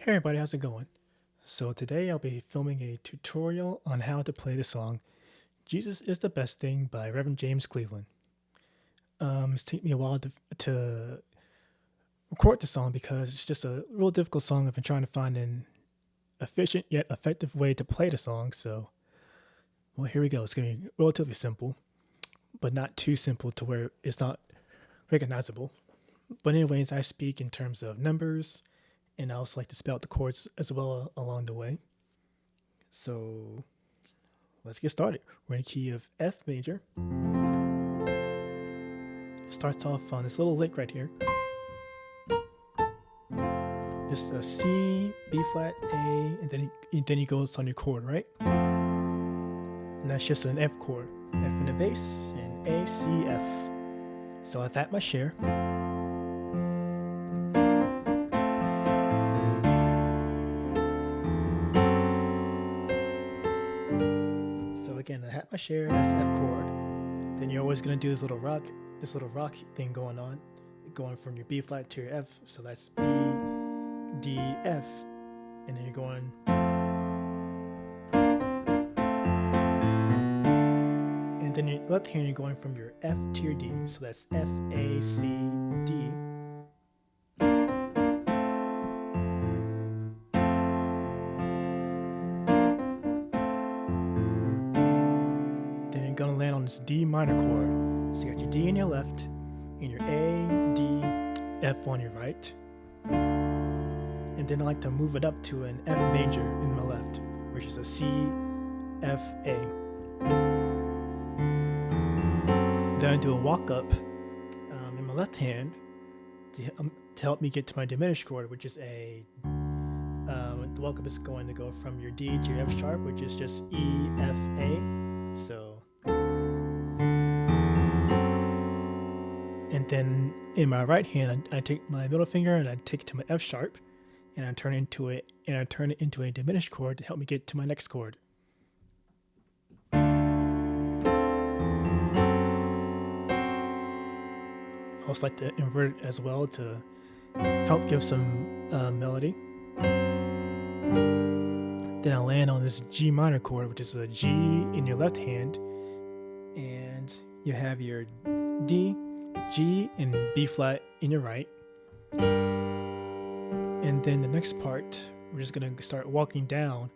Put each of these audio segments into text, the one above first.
Hey everybody, how's it going? So today I'll be filming a tutorial on how to play the song Jesus is the Best Thing by Reverend James Cleveland. It's taken me a while to record the song because it's just a real difficult song. I've been trying to find an efficient yet effective way to play the song. So, well, here we go. It's going to be relatively simple, but not too simple to where it's not recognizable. But anyways, I speak in terms of numbers, and I also like to spell out the chords as well along the way. So let's get started. We're in the key of F major. It starts off on this little lick right here. Just a C, B flat, A, and then he goes on your chord, right? And that's just an F chord. F in the bass and A, C, F. So at that my share. So again, I have my share, that's F chord. Then you're always gonna do this little rock thing going on, going from your B flat to your F. So that's B, D, F, and then you're going. And then your left hand, you're going from your F to your D. So that's F, A, C, D. Then you're gonna land on this D minor chord. So you got your D in your left, and your A, D, F on your right. And then I like to move it up to an F major in my left, which is a C, F, A. Then I do a walk up in my left hand to help me get to my diminished chord, which is a. The walk up is going to go from your D to your F sharp, which is just E, F, A. So. And then in my right hand, I take my middle finger and I take it to my F sharp, and I turn it into a diminished chord to help me get to my next chord. I also like to invert it as well to help give some melody. Then I land on this G minor chord, which is a G in your left hand, and you have your D, G, and B flat in your right. And then the next part, we're just gonna start walking down.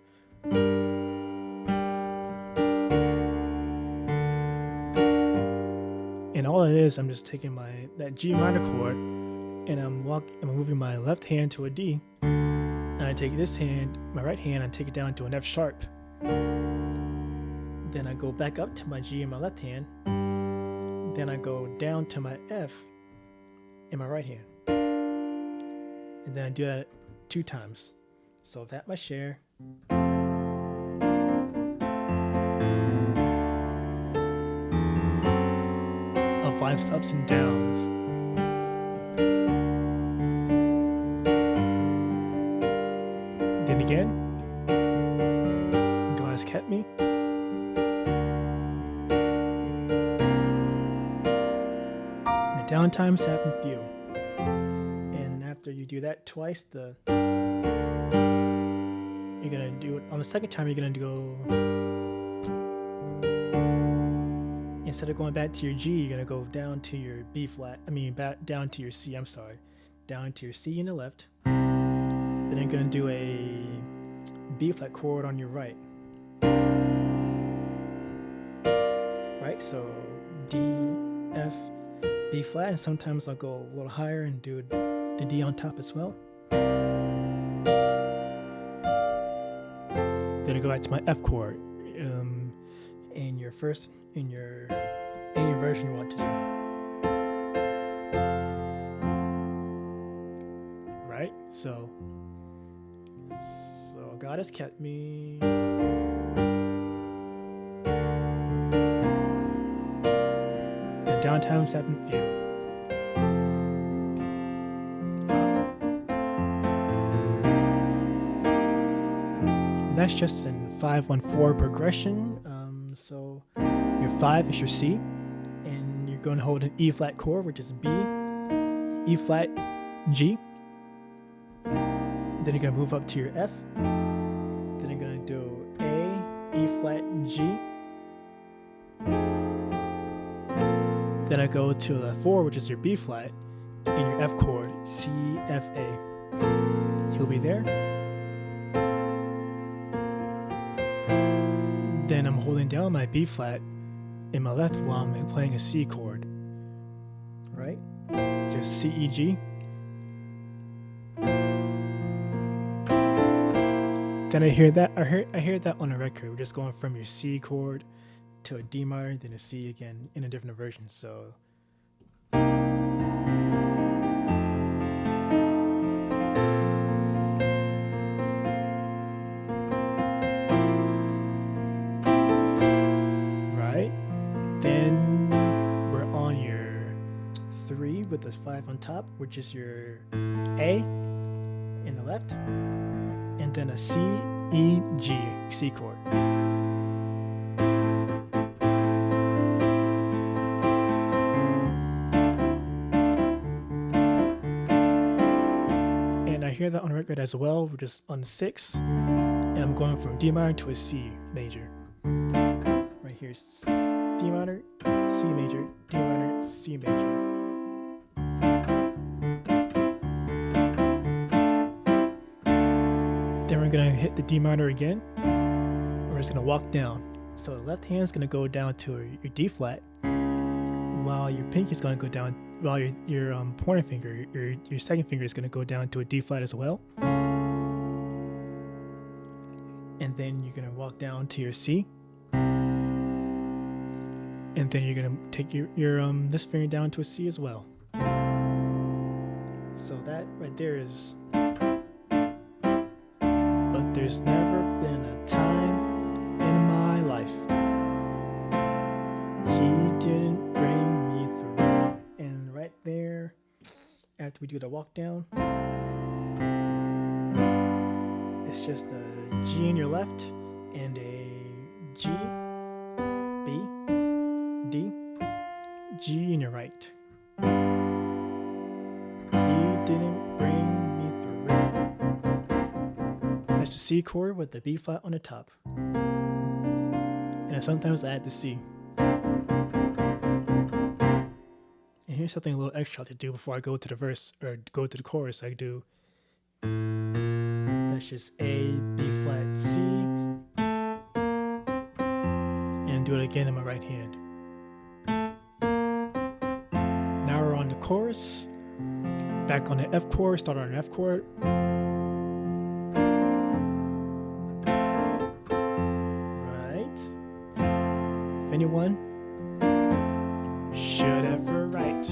And all it is, I'm just taking that G minor chord, and I'm moving my left hand to a D, and I take my right hand, and take it down to an F sharp. Then I go back up to my G in my left hand. Then I go down to my F in my right hand. And then I do that 2 times. So that my share. Of 5 ups and downs. Then again, God has kept me. The downtimes happen few. And after you do that twice, you're gonna do it on the second time. You're gonna go, instead of going back to your G, you're gonna go down to your B flat. Back down to your C. I'm sorry, down to your C in the left. Then you're gonna do a B flat chord on your right. Right, so D, F, B flat, and sometimes I'll go a little higher and do the D on top as well. Then I go back to my F chord. In your version you want to do. Right? So God has kept me. The downtimes happen few. That's just in 5-1-4 progression. So your 5 is your C, and you're going to hold an E flat chord, which is B, E flat, G. Then you're gonna move up to your F. Then you're gonna do A, E flat, G. Then I go to the 4, which is your B flat, and your F chord, C, F, A. He'll be there. Then I'm holding down my B flat in my left while I'm playing a C chord. Right? Just C, E, G. Then I hear that on a record. We're just going from your C chord to a D minor, then a C again in a different version. So right, then we're on your 3 with the 5 on top, which is your A in the left, and then a C, E, G, C chord. I hear that on record as well. We're just on 6, and I'm going from D minor to a C major. Right here, D minor, C major, D minor, C major. Then we're gonna hit the D minor again. We're just gonna walk down. So the left hand's gonna go down to your D flat, while your pinky's gonna go down. While your pointer finger, your second finger is going to go down to a D flat as well. And then you're going to walk down to your C. And then you're going to take your this finger down to a C as well. So that right there is... But there's never been a time in my life He didn't bring me through. Right there, after we do the walk down, it's just a G in your left and a G, B, D, G in your right. He didn't bring me through. That's the C chord with the B flat on the top. And sometimes I add the C. Here's something a little extra to do before I go to the verse or go to the chorus. I do that's just A, B flat, C, and do it again in my right hand. Now we're on the chorus. Back on the F chord, start on an F chord. Right. If anyone should ever write.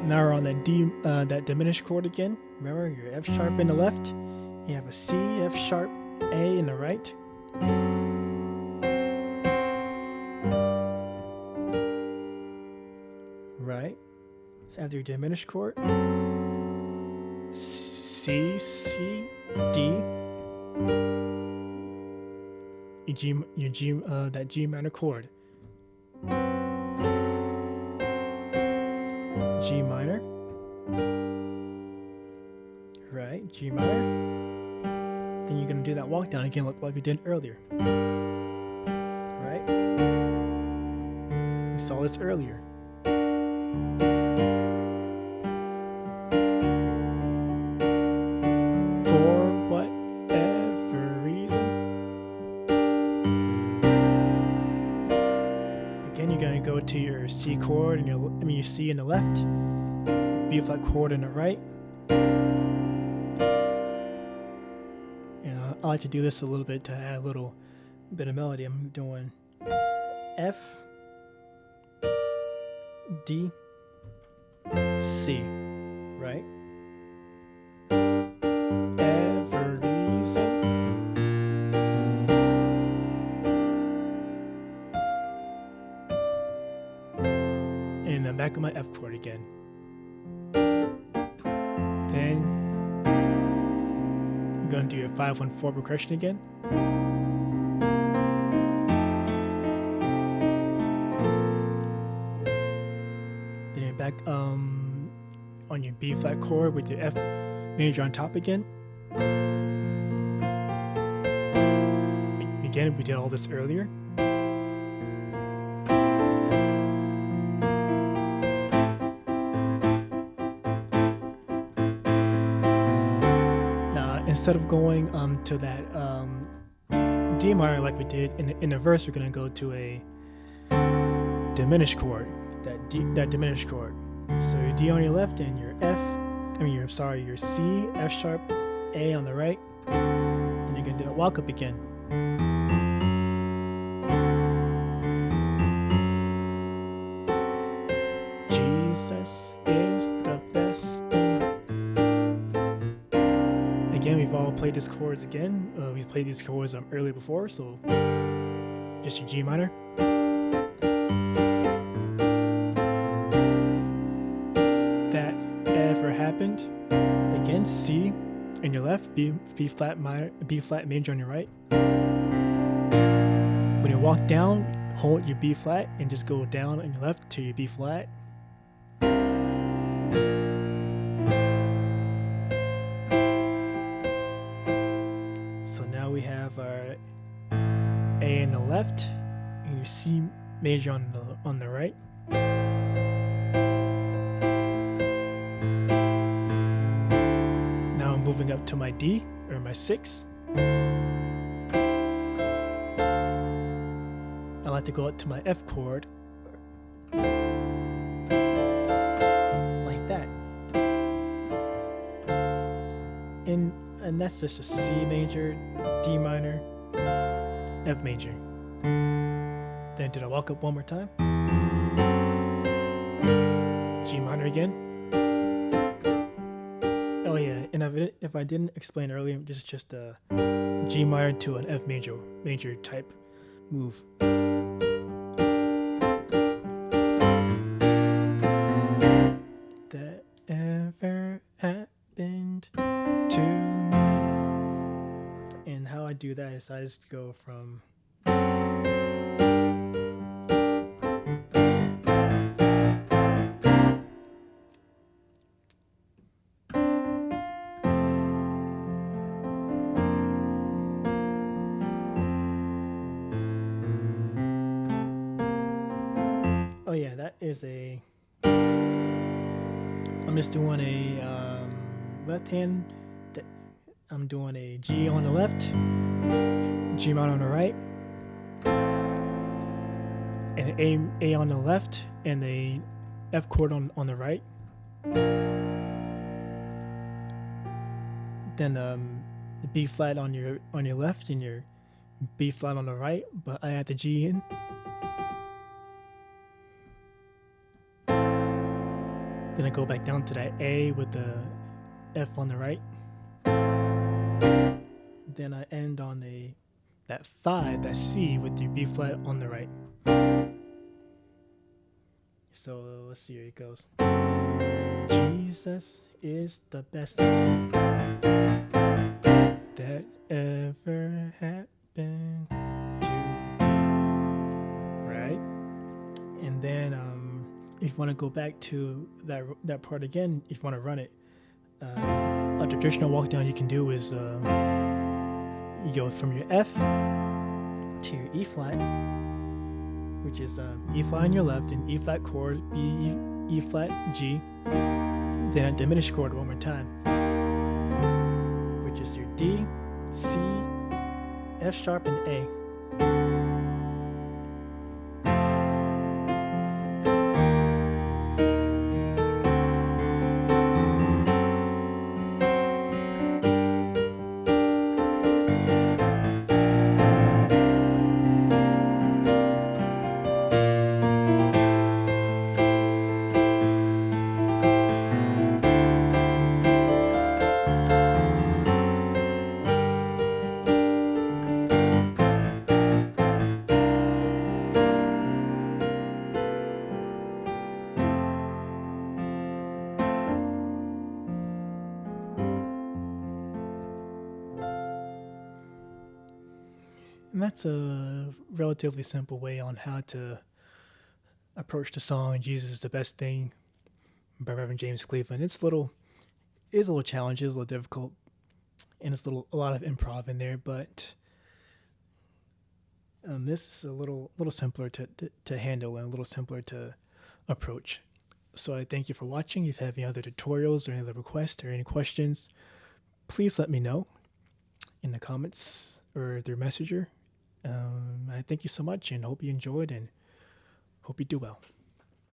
Now we're on that D, that diminished chord again. Remember your F sharp in the left. You have a C, F sharp, A in the right. Right. So after your diminished chord, C, C, D. Your G, that G minor chord. G minor. Right, G minor. Then you're gonna do that walk down again like we did earlier. Right? We saw this earlier. For whatever reason. Again, you're gonna go to your C chord and your C in the left, B flat chord in the right. And I like to do this a little bit to add a little bit of melody. I'm doing F, D, C, right? Every reason. And then back on my F chord again. Then I'm gonna do a 5-1-4 progression again. Then you're back on your B flat chord with your F major on top again. Again, we did all this earlier. Now, instead of going to that D minor like we did in the verse, we're gonna go to a diminished chord. That diminished chord. So your D on your left and your your C, F sharp, A on the right. Then you're gonna do a walk up again. Jesus is the best thing. Again, we've all played these chords again. We've played these chords earlier before, so just your G minor. That ever happened? Again, C on your left, B flat major on your right. When you walk down, hold your B flat and just go down on your left to your B flat. So now we have our A on the left and your C major on the right. Now I'm moving up to my D or my 6. I like to go up to my F chord like that. And that's just a C major, D minor, F major. Then did I walk up one more time? G minor again. Oh yeah, and if I didn't explain earlier, this is just a G minor to an F major type move. That ever happened to me. And how I do that is I just go from oh yeah, that is a I'm just doing a left hand. I'm doing a G on the left, G minor on the right, and an A on the left, and a F chord on the right. Then the B flat on your left and your B flat on the right, but I add the G in. Then I go back down to that A with the F on the right. Then I end on that 5, that C with your B flat on the right. So let's see, here it goes. Jesus is the best thing that ever happened to right? And then if you want to go back to that part again, if you want to run it, a traditional walk down you can do is you go from your F to your E flat, which is E flat on your left and E flat chord, E flat G, then a diminished chord one more time, which is your D, C, F sharp, and A. And that's a relatively simple way on how to approach the song Jesus is the Best Thing by Reverend James Cleveland. It is a little challenging, it's a little difficult, and it's a lot of improv in there, but this is a little simpler to handle and a little simpler to approach. So I thank you for watching. If you have any other tutorials or any other requests or any questions, please let me know in the comments or through Messenger. I thank you so much and hope you enjoyed and hope you do well.